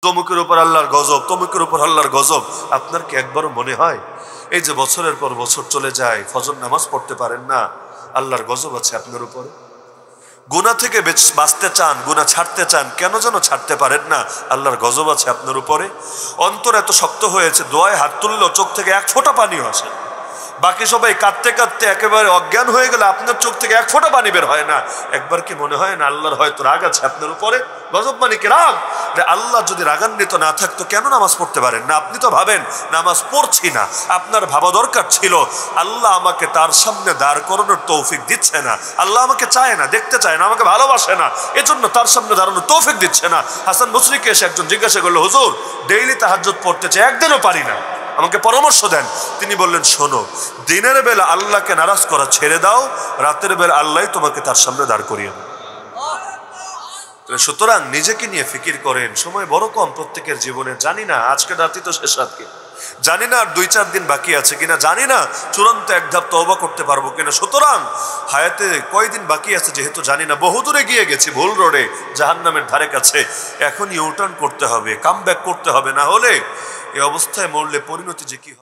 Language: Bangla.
তমুকের উপর আল্লাহর গজব, তমুকের উপর আল্লাহর গজব। আপনার কি একবারও মনে হয় এই যে বছরের পর বছর চলে যায়, ফজর নামাজ পড়তে পারেন না, আল্লাহর গজব আছে আপনার উপরে? গুনাহ থেকে বাঁচতে চান, গুনাহ ছাড়তে চান, কেন যেন ছাড়তে পারেন না, আল্লাহর গজব আছে আপনার উপরে। অন্তর এত শক্ত হয়েছে, দোয়ায় হাত তুললেও চোখ থেকে এক ফোঁটা পানিও আসে। বাকি সবাই কাঁদতে কাঁদতে একেবারে অজ্ঞান হয়ে গেলে আপনার চোখ থেকে এক ফোঁটা পানি বের হয় না। একবার কি মনে হয় না আল্লাহর হয়তো রাগ আছে আপনার উপরে? গজব মানে কি? রাগ। আল্লাহ যদি রাগান্বিত না থাকতো কেন নামাজ পড়তে পারেন না? আপনি তো ভাবেন নামাজ পড়ছি না, আপনার ভাবা দরকার ছিল আল্লাহ আমাকে তার সামনে দাঁড় করানোর তৌফিক দিচ্ছে না, আল্লাহ আমাকে চায় না, দেখতে চায় না, আমাকে ভালোবাসে না, এজন্য তার সামনে দাঁড়ানোর তৌফিক দিচ্ছে না। হাসান বসরিকে এসে একজন জিজ্ঞাসা করলো, হুজুর ডেইলি তাহাজ্জুদ পড়তে চাই, একদিনও পারি না, আমাকে পরামর্শ দেন। তিনি বললেন, শোনো, দিনের বেলা আল্লাহকে নারাজ করা ছেড়ে দাও, রাতের বেলা আল্লাহ তোমাকে তার সামনে দাঁড় করিয়ে দেবে। সুতরাং নিজেকে নিয়ে ফিকির করেন, সময় বড় কম প্রত্যেকের জীবনে। জানি না আজকে রাতই তো শেষ রাত কিনা, জানি না আর 2-4 দিন বাকি আছে কিনা, জানি না চূড়ান্ত এক ধাপ তওবা করতে পারবো কিনা। সুতরাং হায়াতে কয়দিন বাকি আছে যেহেতু জানি না, বহুদূরে গিয়ে গেছি, ভুল রোডে, জাহান্নামের ধারে কাছে, এখন ইউটার্ন করতে হবে, কাম ব্যাক করতে হবে, না হলে এই অবস্থায় মরলে পরিণতি যে কি